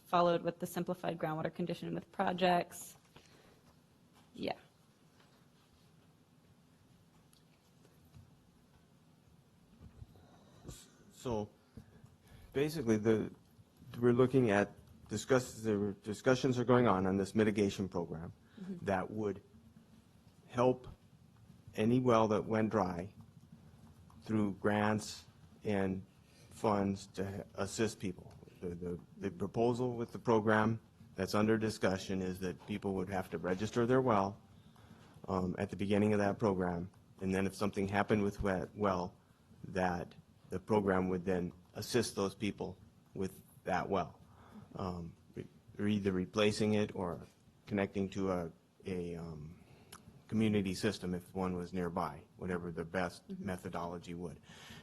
followed with the simplified groundwater condition with projects. Yeah. So basically, we're looking at discussions are going on this mitigation program that would help any well that went dry through grants and funds to assist people. The proposal with the program that's under discussion is that people would have to register their well at the beginning of that program, and then if something happened with well, that the program would then assist those people with that well, either replacing it or connecting to a community system if one was nearby, whatever the best methodology would.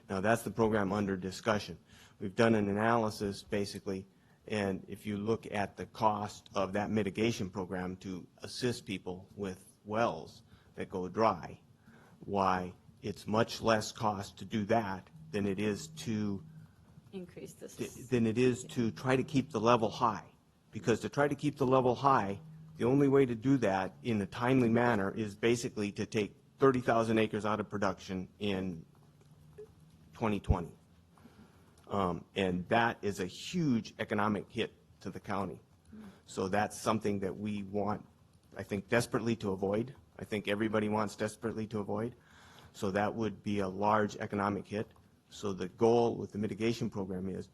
Now, that's the program under discussion. We've done an analysis, basically, and if you look at the cost of that mitigation program to assist people with wells that go dry, why it's much less cost to do that than it is to Increase this. to try to keep the level high. Because to try to keep the level high, the only way to do that in a timely manner is basically to take 30,000 acres out of production in 2020. And that is a huge economic hit to the county. So that's something that we want, I think, desperately to avoid. I think everybody wants desperately to avoid. So that would be a large economic hit. So the goal with the mitigation program is,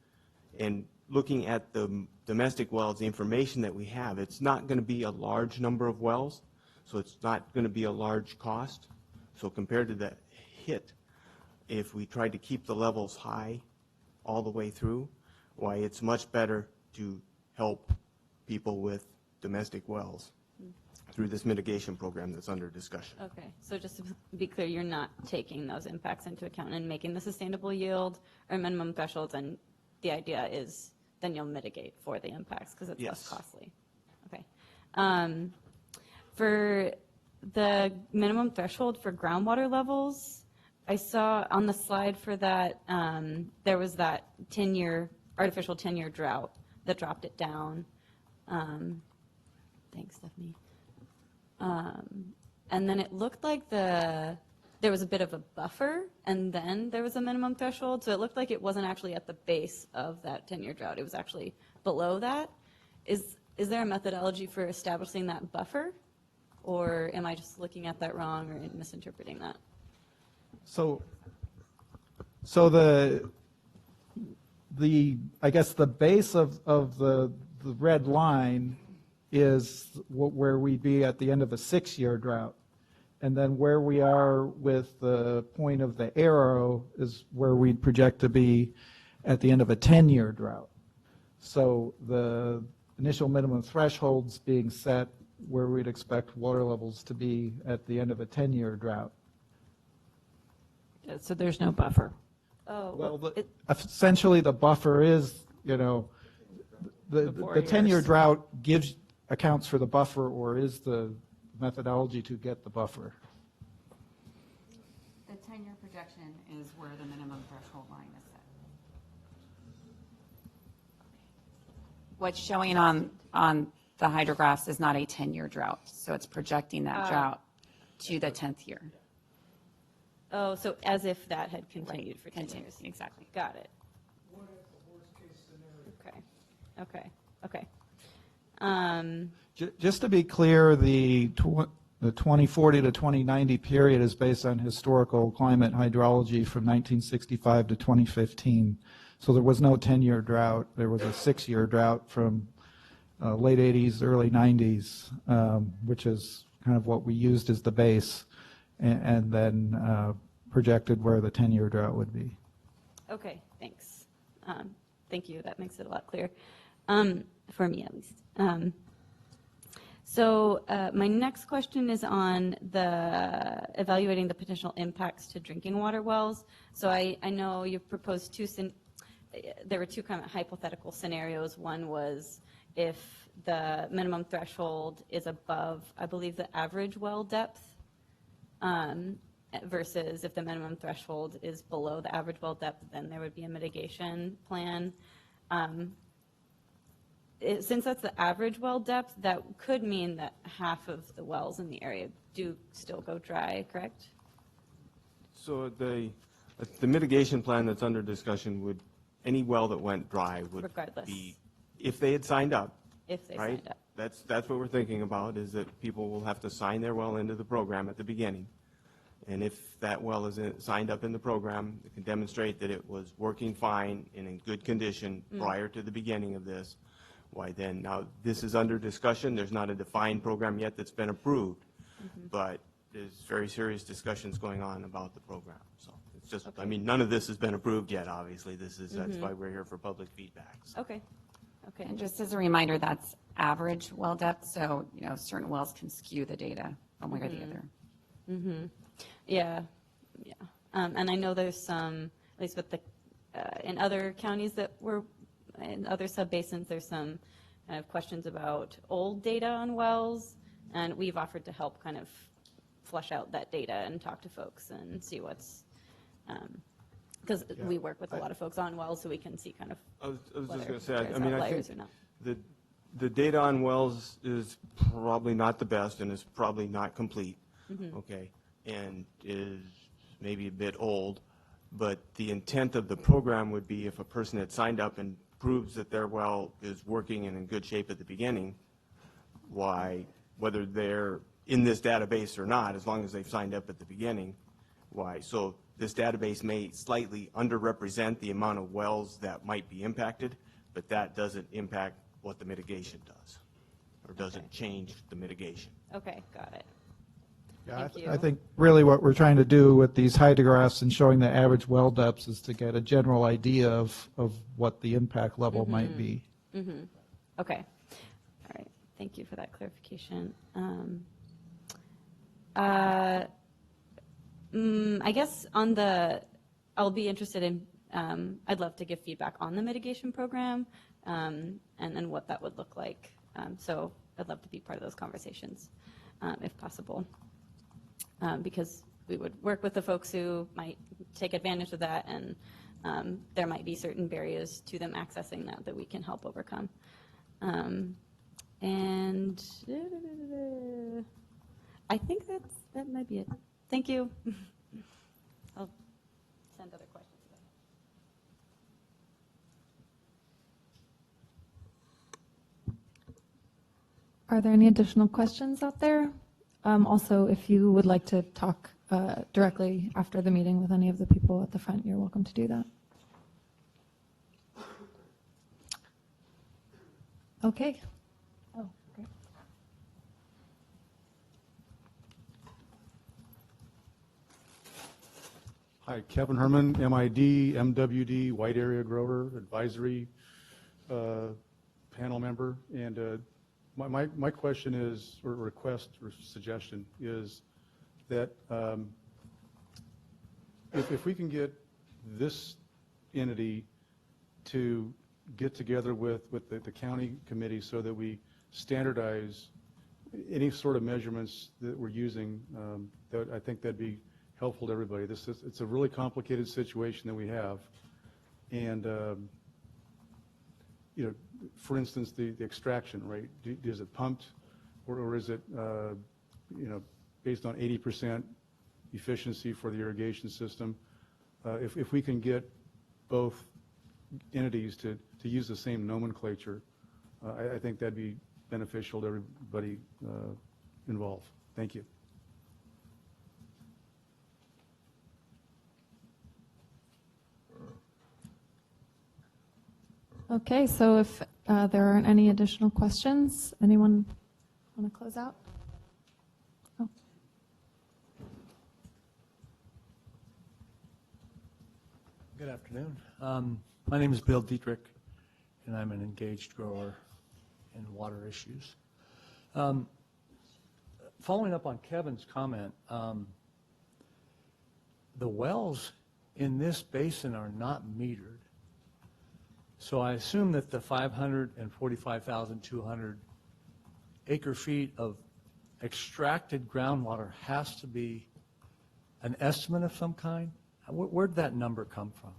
and looking at the domestic wells, the information that we have, it's not going to be a large number of wells, so it's not going to be a large cost. So compared to the hit, if we tried to keep the levels high all the way through, why it's much better to help people with domestic wells through this mitigation program that's under discussion. Okay, so just to be clear, you're not taking those impacts into account and making the sustainable yield or minimum thresholds, and the idea is then you'll mitigate for the impacts because it's less Yes. costly. Okay. For the minimum threshold for groundwater levels, I saw on the slide for that, there was that artificial 10-year drought that dropped it down. Thanks, Stephanie. And then it looked like there was a bit of a buffer, and then there was a minimum threshold. So it looked like it wasn't actually at the base of that 10-year drought. It was actually below that. Is there a methodology for establishing that buffer? Or am I just looking at that wrong or misinterpreting that? So I guess the base of the red line is where we'd be at the end of a 6-year drought. And then where we are with the point of the arrow is where we'd project to be at the end of a 10-year drought. So the initial minimum thresholds being set where we'd expect water levels to be at the end of a 10-year drought. So there's no buffer. Oh, Well, essentially the buffer is, the 10-year drought accounts for the buffer, or is the methodology to get the buffer. The 10-year projection is where the minimum threshold line is set. What's showing on the hydrographs is not a 10-year drought, so it's projecting that drought to the 10th year. oh, so as if that had continued for 10 years. Exactly. Got it. What is the worst-case scenario? Okay. Just to be clear, the 2040 to 2090 period is based on historical climate hydrology from 1965 to 2015. So there was no 10-year drought. There was a 6-year drought from late 80s, early 90s, which is kind of what we used as the base, and then projected where the 10-year drought would be. Okay, thanks. Thank you. That makes it a lot clearer, for me at least. So my next question is on evaluating the potential impacts to drinking water wells. So I know you proposed there were two kind of hypothetical scenarios. One was if the minimum threshold is above, I believe, the average well depth, versus if the minimum threshold is below the average well depth, then there would be a mitigation plan. Since that's the average well depth, that could mean that half of the wells in the area do still go dry, correct? So the mitigation plan that's under discussion would, any well that went dry would Regardless. be, if they had signed up, If they right? signed up. That's what we're thinking about, is that people will have to sign their well into the program at the beginning. And if that well is signed up in the program, it can demonstrate that it was working fine and in good condition prior to the beginning of this, why then, now this is under discussion. There's not a defined program yet that's been approved, but there's very serious discussions going on about the program. So it's just, I mean, none of this has been approved yet, obviously. That's why we're here for public feedback. So. Okay. And just as a reminder, that's average well depth, so, certain wells can skew the data one way or the other. Yeah. And I know there's some, at least with in other counties that were, in other subbasins, there's some kind of questions about old data on wells, and we've offered to help kind of flush out that data and talk to folks and see what's, because we work with a lot of folks on wells, so we can see kind of I was just whether going to say, there's I mean, I outliers think or not. the data on wells is probably not the best and is probably not complete, okay, and is maybe a bit old, but the intent of the program would be if a person had signed up and proves that their well is working and in good shape at the beginning, why, whether they're in this database or not, as long as they've signed up at the beginning, why, so this database may slightly underrepresent the amount of wells that might be impacted, but that doesn't impact what the mitigation does, or doesn't change the mitigation. Okay, got it. Yeah, Thank you. I think really what we're trying to do with these hydrographs and showing the average well depths is to get a general idea of what the impact level might be. Okay. All right. Thank you for that clarification. I guess I'll be interested in, I'd love to give feedback on the mitigation program and what that would look like. So I'd love to be part of those conversations if possible. Because we would work with the folks who might take advantage of that, and there might be certain barriers to them accessing that we can help overcome. And I think that might be it. Thank you. I'll send other questions. Are there any additional questions out there? Also, if you would like to talk directly after the meeting with any of the people at the front, you're welcome to do that. Okay. Oh, great. Hi, Kevin Herman, MID, MWD, White Area Grower Advisory panel member. And my question is, or request or suggestion is that if we can get this entity to get together with the county committee so that we standardize any sort of measurements that we're using, I think that'd be helpful to everybody. It's a really complicated situation that we have. And, you know, for instance, the extraction rate, is it pumped or is it, you know, based on 80% efficiency for the irrigation system? If we can get both entities to use the same nomenclature, I think that'd be beneficial to everybody involved. Thank you. Okay, so if there aren't any additional questions, anyone want to close out? Oh. Good afternoon. My name is Bill Dietrich, and I'm an engaged grower in water issues. Following up on Kevin's comment, the wells in this basin are not metered. So I assume that the 545,200 acre feet of extracted groundwater has to be an estimate of some kind? Where'd that number come from?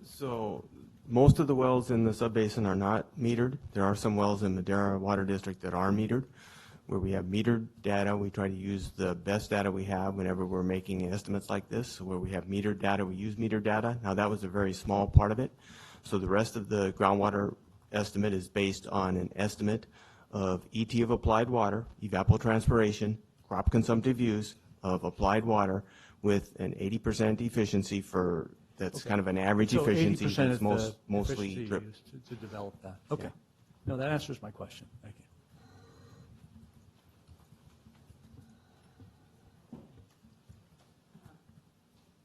So most of the wells in the subbasin are not metered. There are some wells in Madera Water District that are metered. Where we have metered data, we try to use the best data we have whenever we're making estimates like this. So where we have metered data, we use metered data. Now that was a very small part of it. So the rest of the groundwater estimate is based on an estimate of ET of applied water, evapotranspiration, crop consumptive use of applied water with an 80% efficiency for, that's kind of an average So efficiency 80% that's is the mostly efficiency drip. used to develop that. Okay. Yeah. No, that answers my question. Thank you.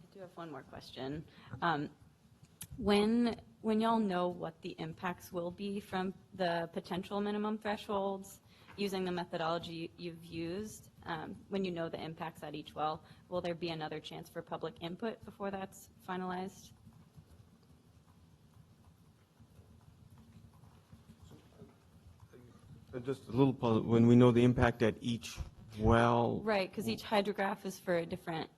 I do have one more question. When y'all know what the impacts will be from the potential minimum thresholds using the methodology you've used, when you know the impacts at each well, will there be another chance for public input before that's finalized? Just a little, when we know the impact at each well. Right, because each hydrograph is for a different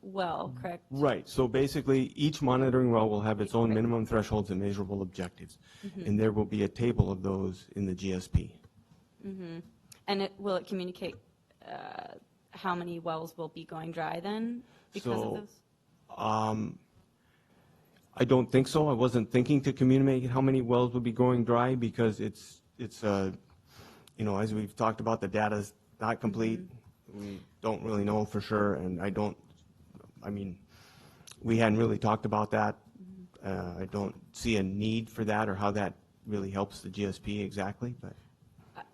well, correct? Right, so basically, each monitoring well will have its own minimum thresholds and measurable objectives. And there will be a table of those in the GSP. And will it communicate how many wells will be going dry then because of those? I don't think so. I wasn't thinking to communicate how many wells will be going dry because it's you know, as we've talked about, the data's not complete. We don't really know for sure, and I mean, we hadn't really talked about that. I don't see a need for that or how that really helps the GSP exactly, but.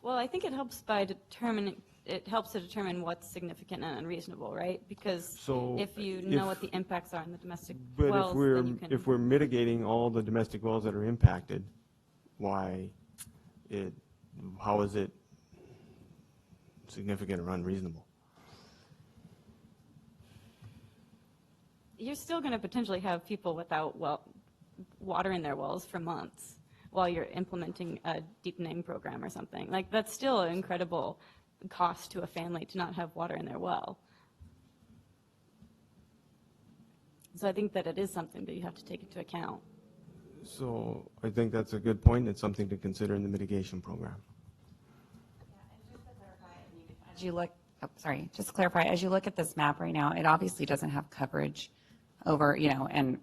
Well, I think it helps by determining, it helps to determine what's significant and unreasonable, right? Because if you know what the impacts are in the domestic wells, then you can. If we're mitigating all the domestic wells that are impacted, how is it significant or unreasonable? You're still going to potentially have people without water in their wells for months while you're implementing a deepening program or something. Like, that's still an incredible cost to a family to not have water in their well. So I think that it is something that you have to take into account. So I think that's a good point. It's something to consider in the mitigation program. As you look, just to clarify, as you look at this map right now, it obviously doesn't have coverage over, and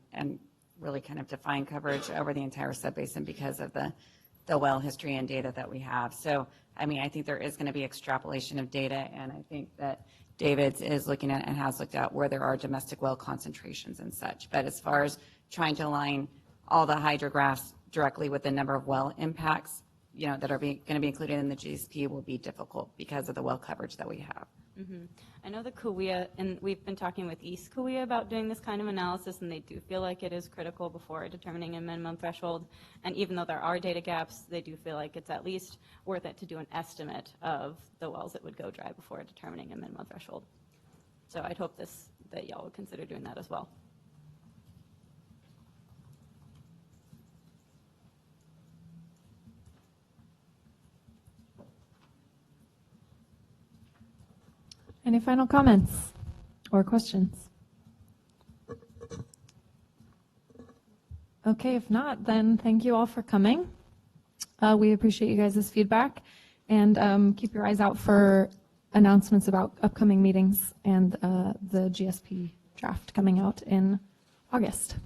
really kind of defined coverage over the entire subbasin because of the well history and data that we have. So, I mean, I think there is going to be extrapolation of data, and I think that David's is looking at and has looked at where there are domestic well concentrations and such. But as far as trying to align all the hydrographs directly with the number of well impacts, that are going to be included in the GSP will be difficult because of the well coverage that we have. Mm-hmm. I know the Kauai, and we've been talking with East Kauai about doing this kind of analysis, and they do feel like it is critical before determining a minimum threshold. And even though there are data gaps, they do feel like it's at least worth it to do an estimate of the wells that would go dry before determining a minimum threshold. So I'd hope that y'all would consider doing that as well. Any final comments or questions? Okay, if not, then thank you all for coming. We appreciate you guys' feedback, and keep your eyes out for announcements about upcoming meetings and the GSP draft coming out in August.